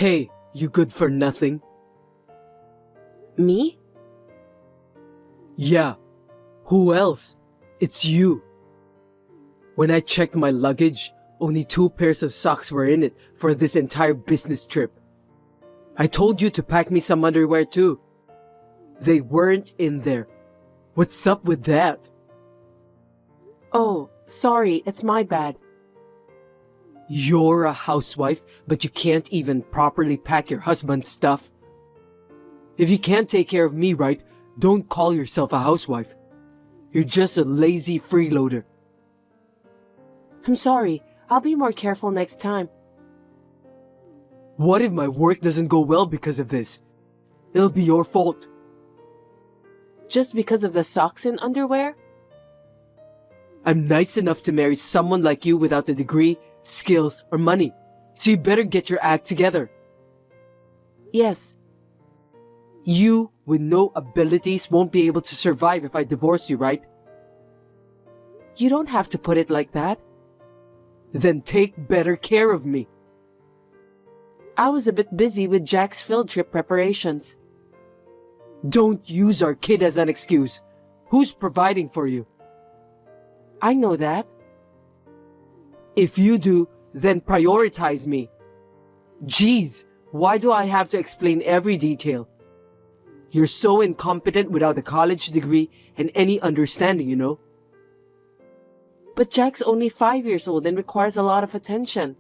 Hey, you good for nothing? Me? Yeah. Who else? It's you. When I checked my luggage, only 2 pairs of socks were in it for this entire business trip. I told you to pack me some underwear too. They weren't in there. What's up with that? Oh, sorry, it's my bad. You're a housewife, but you can't even properly pack your husband's stuff. If you can't take care of me right, don't call yourself a housewife. You're just a lazy freeloader. I'm sorry, I'll be more careful next time. What if my work doesn't go well because of this? It'll be your fault. Just because of the socks and underwear? I'm nice enough to marry someone like you without the degree, skills, or money. So you better get your act together. Yes. You, with no abilities, won't be able to survive if I divorce you, right? You don't have to put it like that. Then take better care of me. I was a bit busy with Jack's field trip preparations. Don't use our kid as an excuse. Who's providing for you? I know that. If you do, then prioritize me. Geez, why do I have to explain every detail? You're so incompetent without a college degree and any understanding, you know? But Jack's only 5 years old and requires a lot of attention.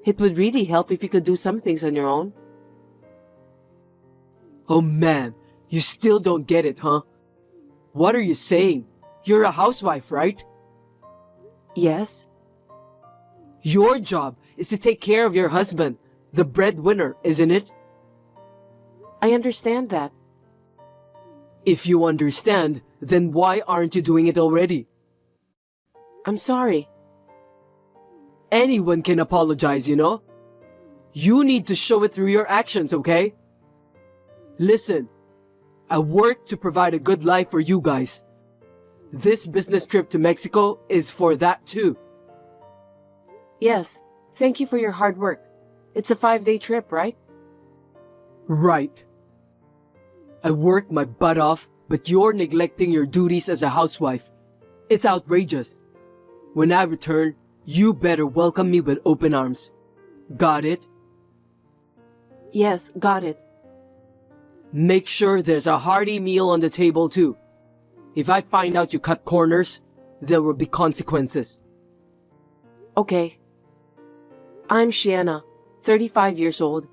It would really help if you could do some things on your own. Oh man, you still don't get it, huh? What are you saying? You're a housewife, right? Yes. Your job is to take care of your husband, the breadwinner, isn't it? I understand that. If you understand, then why aren't you doing it already? I'm sorry. Anyone can apologize, you know? You need to show it through your actions, okay? Listen, I work to provide a good life for you guys. This business trip to Mexico is for that too. Yes, thank you for your hard work. It's a 5-day trip, right? Right. I work my butt off, but you're neglecting your duties as a housewife. It's outrageous. When I return, you better welcome me with open arms. Got it? Yes, got it. Make sure there's a hearty meal on the table too. If I find out you cut corners, there will be consequences. Okay. I'm Shiana, 35 years old.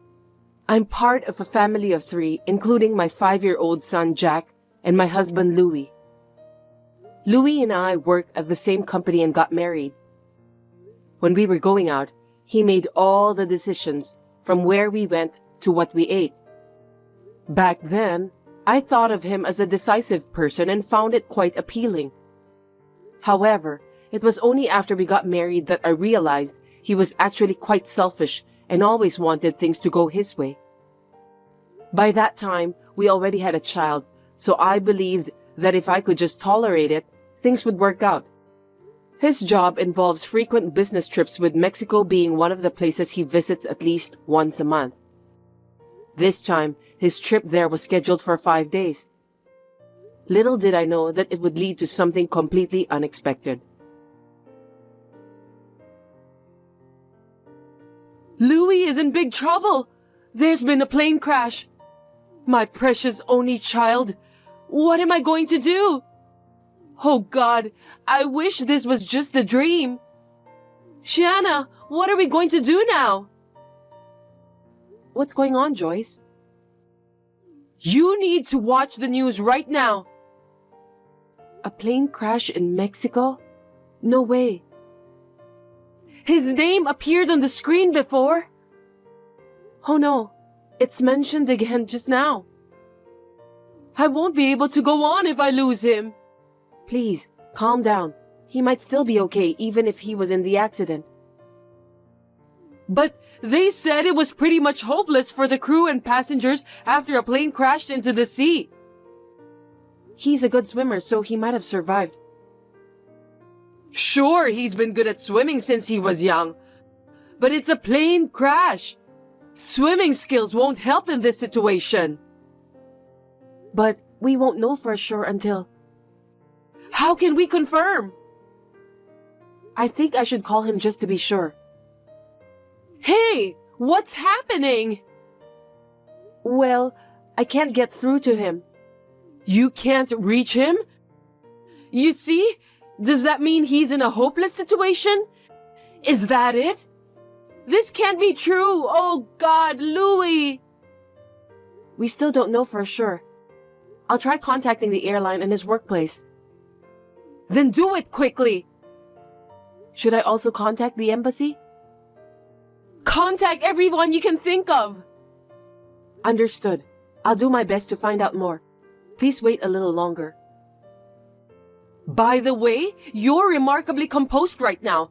I'm part of a family of 3, including my 5-year-old son Jack and my husband Louis. Louis and I worked at the same company and got married. When we were going out, he made all the decisions, from where we went to what we ate. Back then, I thought of him as a decisive person and found it quite appealing. However, it was only after we got married that I realized he was actually quite selfish and always wanted things to go his way. By that time, we already had a child, so I believed that if I could just tolerate it, things would work out. His job involves frequent business trips, with Mexico being one of the places he visits at least once a month. This time, his trip there was scheduled for 5 days. Little did I know that it would lead to something completely unexpected. Louis is in big trouble. There's been a plane crash. My precious only child. What am I going to do? Oh God, I wish this was just a dream. Shiana, what are we going to do now? What's going on, Joyce? You need to watch the news right now. A plane crash in Mexico? No way. His name appeared on the screen before. Oh no, it's mentioned again just now. I won't be able to go on if I lose him. Please, calm down. He might still be okay even if he was in the accident. But they said it was pretty much hopeless for the crew and passengers after a plane crashed into the sea. He's a good swimmer, so he might have survived. Sure, he's been good at swimming since he was young. But it's a plane crash. Swimming skills won't help in this situation. But we won't know for sure until... How can we confirm? I think I should call him just to be sure. Hey, what's happening? Well, I can't get through to him. You can't reach him? You see? Does that mean he's in a hopeless situation? Is that it? This can't be true. Oh God, Louis. We still don't know for sure. I'll try contacting the airline and his workplace. Then do it quickly. Should I also contact the embassy? Contact everyone you can think of. Understood. I'll do my best to find out more. Please wait a little longer. By the way, you're remarkably composed right now.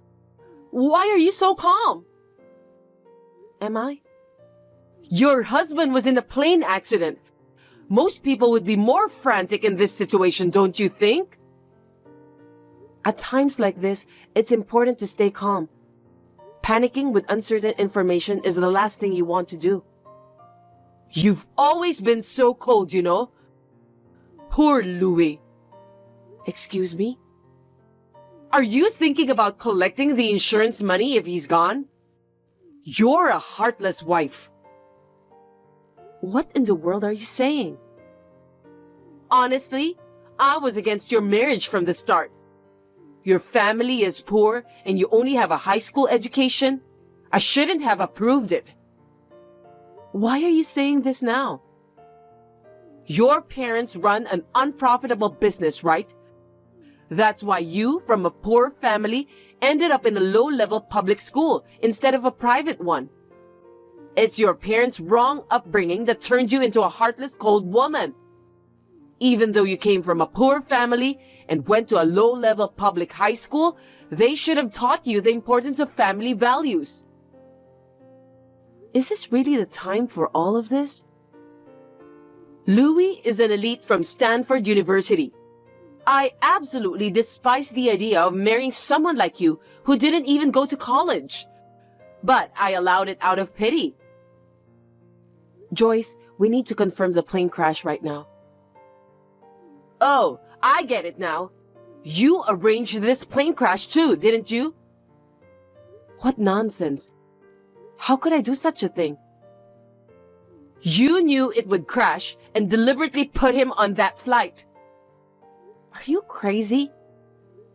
Why are you so calm? Am I? Your husband was in a plane accident. Most people would be more frantic in this situation, don't you think? At times like this, it's important to stay calm. Panicking with uncertain information is the last thing you want to do. You've always been so cold, you know. Poor Louis. Excuse me? Are you thinking about collecting the insurance money if he's gone? You're a heartless wife. What in the world are you saying? Honestly, I was against your marriage from the start. Your family is poor and you only have a high school education. I shouldn't have approved it. Why are you saying this now? Your parents run an unprofitable business, right? That's why you, from a poor family, ended up in a low-level public school instead of a private one. It's your parents' wrong upbringing that turned you into a heartless, cold woman. Even though you came from a poor family and went to a low-level public high school, they should have taught you the importance of family values. Is this really the time for all of this? Louis is an elite from Stanford University. I absolutely despise the idea of marrying someone like you who didn't even go to college. But I allowed it out of pity. Joyce, we need to confirm the plane crash right now. Oh, I get it now. You arranged this plane crash too, didn't you? What nonsense. How could I do such a thing? You knew it would crash and deliberately put him on that flight. Are you crazy?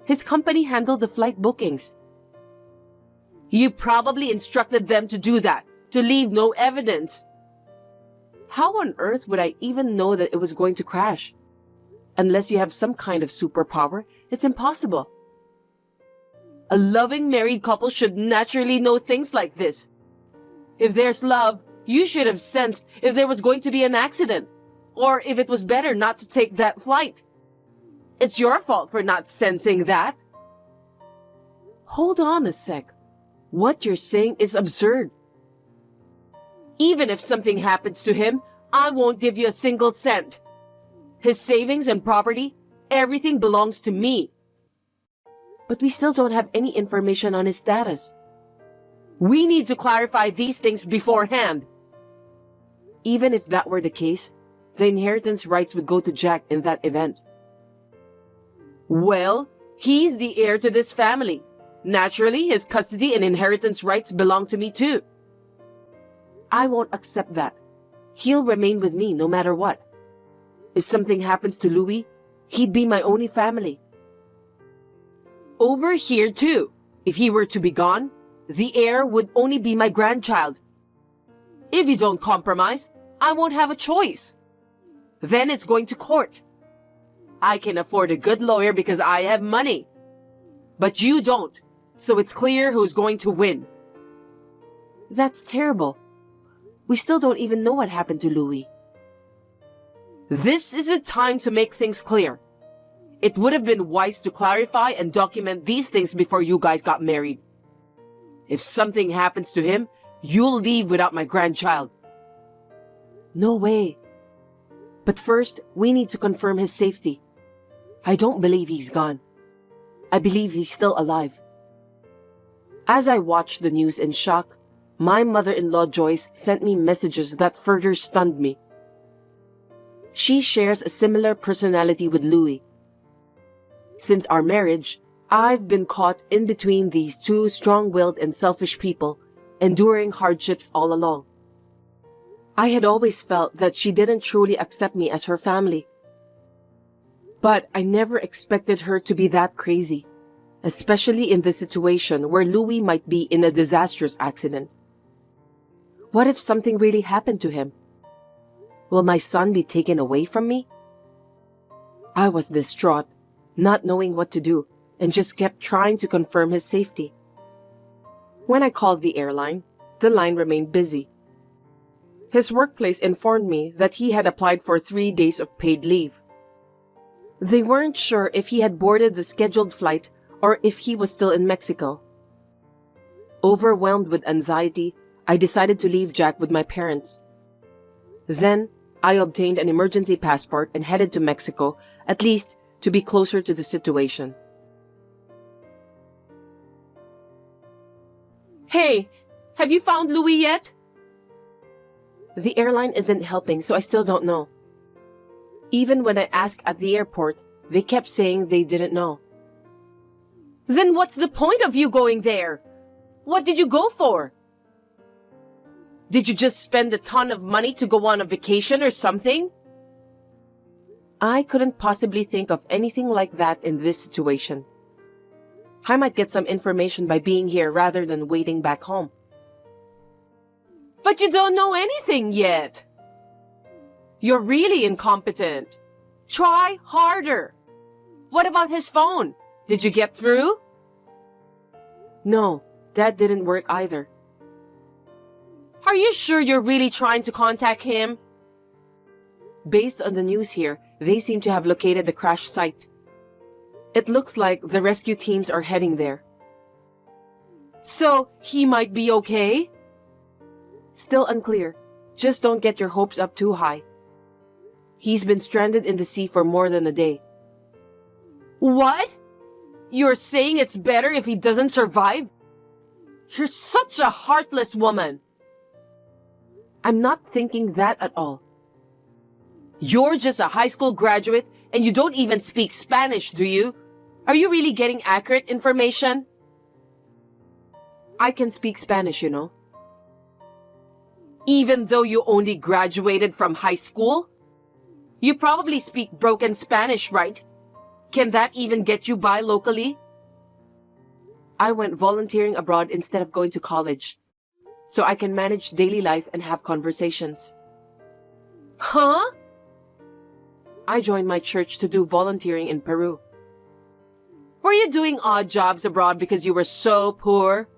His company handled the flight bookings. You probably instructed them to do that, to leave no evidence. How on earth would I even know that it was going to crash? Unless you have some kind of superpower, it's impossible. A loving married couple should naturally know things like this. If there's love, you should have sensed if there was going to be an accident, or if it was better not to take that flight. It's your fault for not sensing that. Hold on a sec. What you're saying is absurd. Even if something happens to him, I won't give you a single cent. His savings and property, everything belongs to me. But we still don't have any information on his status. We need to clarify these things beforehand. Even if that were the case, the inheritance rights would go to Jack in that event. Well, he's the heir to this family. Naturally, his custody and inheritance rights belong to me too. I won't accept that. He'll remain with me no matter what. If something happens to Louis, he'd be my only family. Over here too, if he were to be gone, the heir would only be my grandchild. If you don't compromise, I won't have a choice. Then it's going to court. I can afford a good lawyer because I have money. But you don't, so it's clear who's going to win. That's terrible. We still don't even know what happened to Louis. This is a time to make things clear. It would have been wise to clarify and document these things before you guys got married. If something happens to him, you'll leave without my grandchild. No way. But first, we need to confirm his safety. I don't believe he's gone. I believe he's still alive. As I watched the news in shock, my mother-in-law Joyce sent me messages that further stunned me. She shares a similar personality with Louis. Since our marriage, I've been caught in between these two strong-willed and selfish people, enduring hardships all along. I had always felt that she didn't truly accept me as her family. But I never expected her to be that crazy, especially in this situation where Louis might be in a disastrous accident. What if something really happened to him? Will my son be taken away from me? I was distraught, not knowing what to do, and just kept trying to confirm his safety. When I called the airline, the line remained busy. His workplace informed me that he had applied for 3 days of paid leave. They weren't sure if he had boarded the scheduled flight or if he was still in Mexico. Overwhelmed with anxiety, I decided to leave Jack with my parents. Then, I obtained an emergency passport and headed to Mexico, at least to be closer to the situation. Hey, have you found Louis yet? The airline isn't helping, so I still don't know. Even when I asked at the airport, they kept saying they didn't know. Then what's the point of you going there? What did you go for? Did you just spend a ton of money to go on a vacation or something? I couldn't possibly think of anything like that in this situation. I might get some information by being here rather than waiting back home. But you don't know anything yet. You're really incompetent. Try harder. What about his phone? Did you get through? No, that didn't work either. Are you sure you're really trying to contact him? Based on the news here, they seem to have located the crash site. It looks like the rescue teams are heading there. So, he might be okay? Still unclear. Just don't get your hopes up too high. He's been stranded in the sea for more than a day. What? You're saying it's better if he doesn't survive? You're such a heartless woman. I'm not thinking that at all. You're just a high school graduate and you don't even speak Spanish, do you? Are you really getting accurate information? I can speak Spanish, you know. Even though you only graduated from high school? You probably speak broken Spanish, right? Can that even get you by locally? I went volunteering abroad instead of going to college, so I can manage daily life and have conversations. Huh? I joined my church to do volunteering in Peru. Were you doing odd jobs abroad because you were so poor?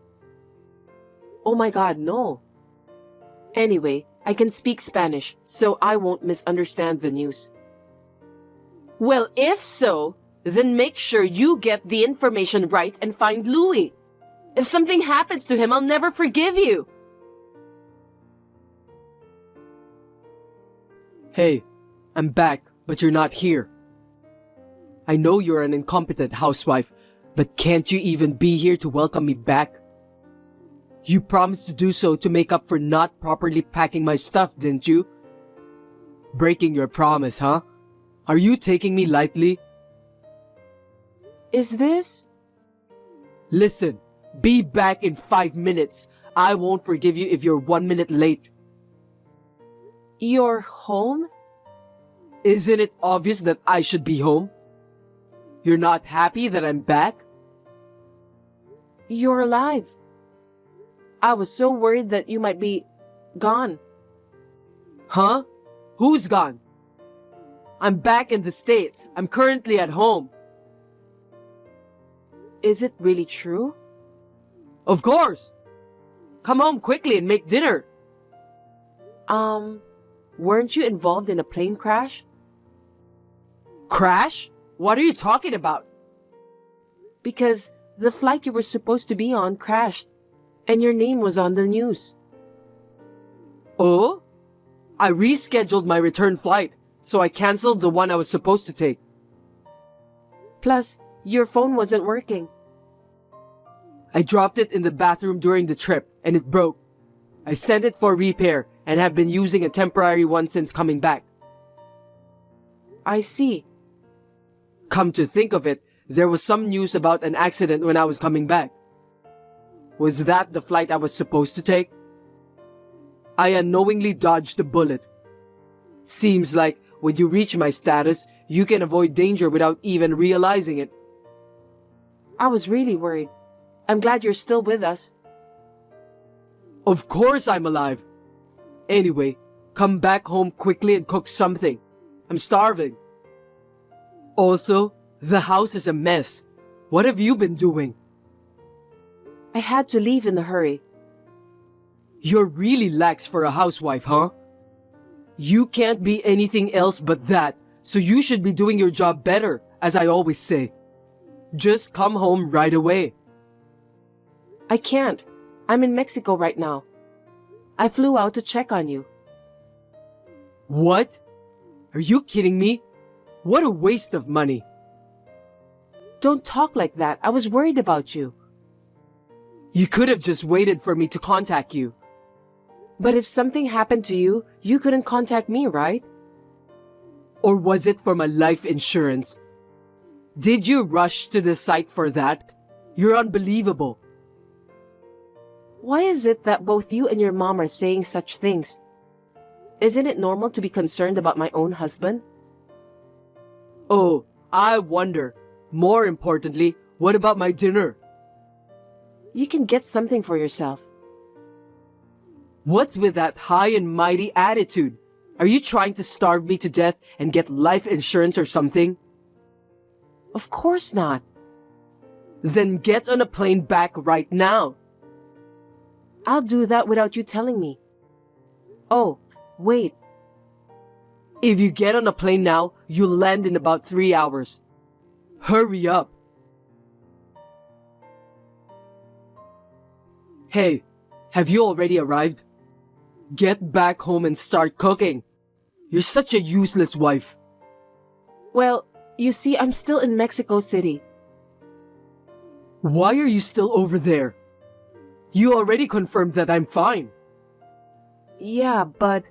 Oh my God, no. Anyway, I can speak Spanish, so I won't misunderstand the news. Well, if so, then make sure you get the information right and find Louis. If something happens to him, I'll never forgive you. Hey, I'm back, but you're not here. I know you're an incompetent housewife, but can't you even be here to welcome me back? You promised to do so to make up for not properly packing my stuff, didn't you? Breaking your promise, huh? Are you taking me lightly? Is this? Listen, be back in 5 minutes. I won't forgive you if you're 1 minute late. You're home? Isn't it obvious that I should be home? You're not happy that I'm back? You're alive. I was so worried that you might be gone. Huh? Who's gone? I'm back in the States. I'm currently at home. Is it really true? Of course. Come home quickly and make dinner. Weren't you involved in a plane crash? Crash? What are you talking about? Because the flight you were supposed to be on crashed, and your name was on the news. Oh? I rescheduled my return flight, so I canceled the one I was supposed to take. Plus, your phone wasn't working. I dropped it in the bathroom during the trip, and it broke. I sent it for repair and have been using a temporary one since coming back. I see. Come to think of it, there was some news about an accident when I was coming back. Was that the flight I was supposed to take? I unknowingly dodged the bullet. Seems like when you reach my status, you can avoid danger without even realizing it. I was really worried. I'm glad you're still with us. Of course I'm alive. Anyway, come back home quickly and cook something. I'm starving. Also, the house is a mess. What have you been doing? I had to leave in a hurry. You're really lax for a housewife, huh? You can't be anything else but that, so you should be doing your job better, as I always say. Just come home right away. I can't. I'm in Mexico right now. I flew out to check on you. What? Are you kidding me? What a waste of money. Don't talk like that. I was worried about you. You could have just waited for me to contact you. But if something happened to you, you couldn't contact me, right? Or was it for my life insurance? Did you rush to the site for that? You're unbelievable. Why is it that both you and your mom are saying such things? Isn't it normal to be concerned about my own husband? Oh, I wonder. More importantly, what about my dinner? You can get something for yourself. What's with that high and mighty attitude? Are you trying to starve me to death and get life insurance or something? Of course not. Then get on a plane back right now. I'll do that without you telling me. Oh, wait. If you get on a plane now, you'll land in about 3 hours. Hurry up. Hey, have you already arrived? Get back home and start cooking. You're such a useless wife. Well, you see, I'm still in Mexico City. Why are you still over there? You already confirmed that I'm fine. Yeah, but...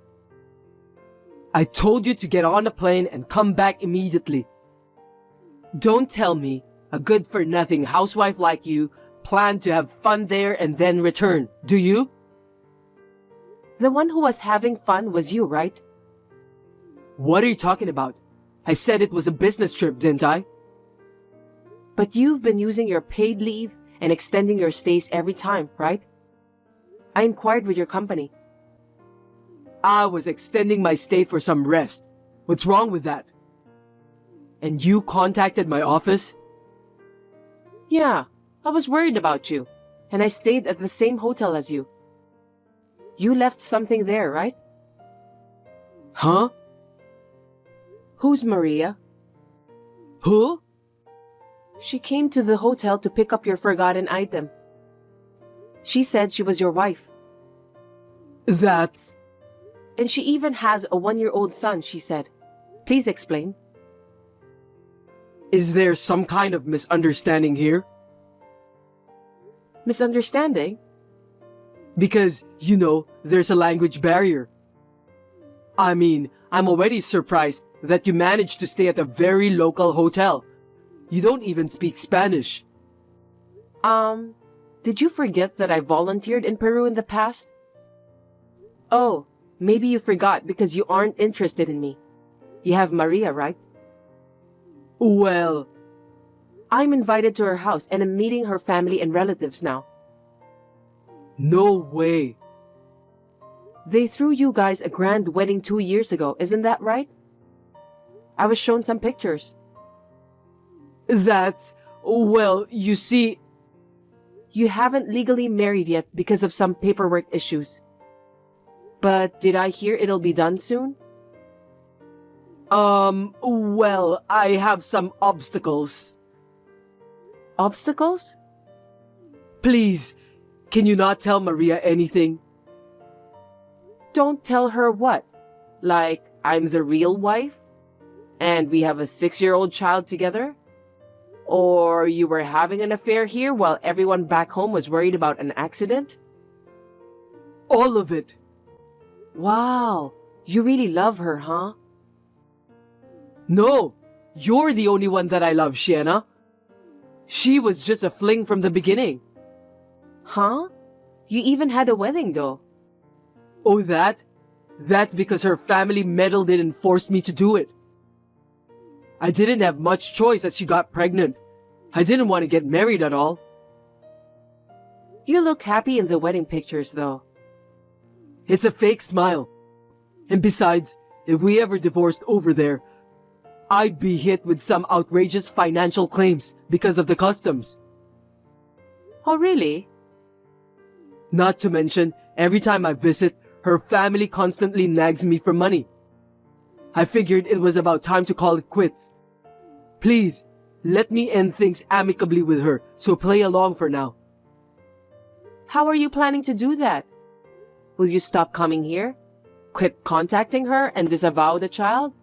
I told you to get on a plane and come back immediately. Don't tell me a good-for-nothing housewife like you planned to have fun there and then return, do you? The one who was having fun was you, right? What are you talking about? I said it was a business trip, didn't I? But you've been using your paid leave and extending your stays every time, right? I inquired with your company. I was extending my stay for some rest. What's wrong with that? And you contacted my office? Yeah, I was worried about you, and I stayed at the same hotel as you. You left something there, right? Huh? Who's Maria? Who? She came to the hotel to pick up your forgotten item. She said she was your wife. That's... And she even has a 1-year-old son, she said. Please explain. Is there some kind of misunderstanding here? Misunderstanding? Because, you know, there's a language barrier. I mean, I'm already surprised that you managed to stay at a very local hotel. You don't even speak Spanish. Did you forget that I volunteered in Peru in the past? Oh, maybe you forgot because you aren't interested in me. You have Maria, right? Well... I'm invited to her house and I'm meeting her family and relatives now. No way. They threw you guys a grand wedding 2 years ago, isn't that right? I was shown some pictures. That's... well, you see... You haven't legally married yet because of some paperwork issues. But did I hear it'll be done soon? Well, I have some obstacles. Obstacles? Please, can you not tell Maria anything? Don't tell her what? Like, I'm the real wife? And we have a 6-year-old child together? Or you were having an affair here while everyone back home was worried about an accident? All of it. Wow, you really love her, huh? No, you're the only one that I love, Shiana. She was just a fling from the beginning. Huh? You even had a wedding though. Oh, that? That's because her family meddled in and forced me to do it. I didn't have much choice as she got pregnant. I didn't want to get married at all. You look happy in the wedding pictures though. It's a fake smile. And besides, if we ever divorced over there, I'd be hit with some outrageous financial claims because of the customs. Oh really? Not to mention, every time I visit, her family constantly nags me for money. I figured it was about time to call it quits. Please, let me end things amicably with her, so play along for now. How are you planning to do that? Will you stop coming here? Quit contacting her and disavow the child?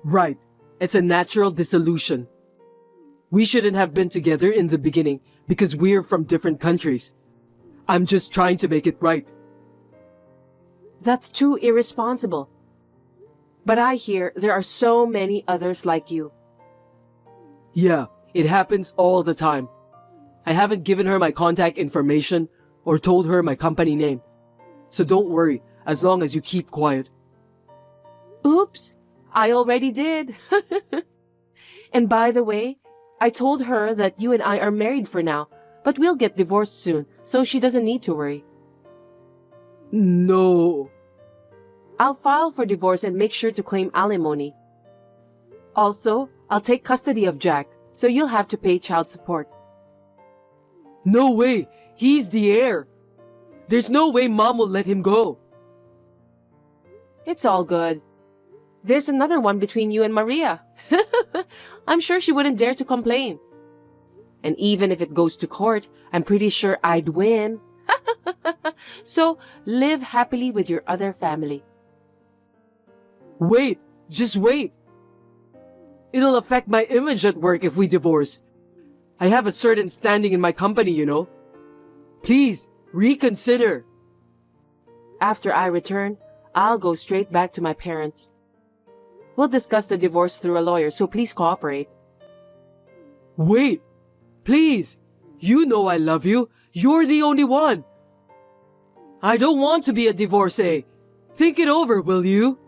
Right. It's a natural dissolution. We shouldn't have been together in the beginning because we're from different countries. I'm just trying to make it right. That's too irresponsible. But I hear there are so many others like you. Yeah, it happens all the time. I haven't given her my contact information or told her my company name. So don't worry, as long as you keep quiet. Oops, I already did. And by the way, I told her that you and I are married for now, but we'll get divorced soon, so she doesn't need to worry. No. I'll file for divorce and make sure to claim alimony. Also, I'll take custody of Jack, so you'll have to pay child support. No way! He's the heir! There's no way Mom will let him go. It's all good. There's another one between you and Maria. I'm sure she wouldn't dare to complain. And even if it goes to court, I'm pretty sure I'd win. So, live happily with your other family. Wait! Just wait! It'll affect my image at work if we divorce. I have a certain standing in my company, you know. Please, reconsider. After I return, I'll go straight back to my parents. We'll discuss the divorce through a lawyer, so please cooperate. Wait! Please! You know I love you. You're the only one. I don't want to be a divorcee. Think it over, will you?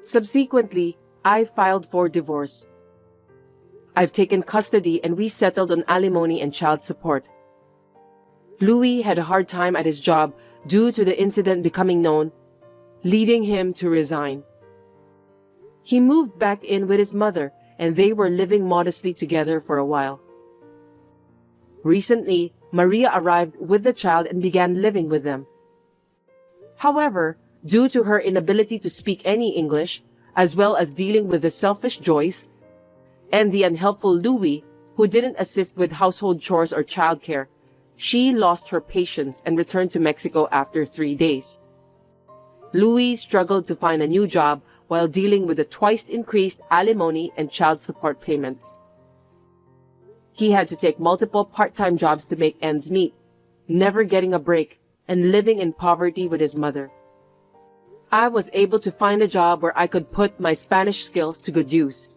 Subsequently, I filed for divorce. I've taken custody and we settled on alimony and child support. Louis had a hard time at his job due to the incident becoming known, leading him to resign. He moved back in with his mother and they were living modestly together for a while. Recently, Maria arrived with the child and began living with them. However, due to her inability to speak any English, as well as dealing with the selfish Joyce and the unhelpful Louis, who didn't assist with household chores or childcare, she lost her patience and returned to Mexico after 3 days. Louis struggled to find a new job while dealing with the twice increased alimony and child support payments. He had to take multiple part-time jobs to make ends meet, never getting a break and living in poverty with his mother. I was able to find a job where I could put my Spanish skills to good use.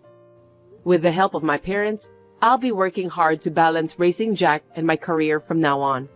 With the help of my parents, I'll be working hard to balance raising Jack and my career from now on.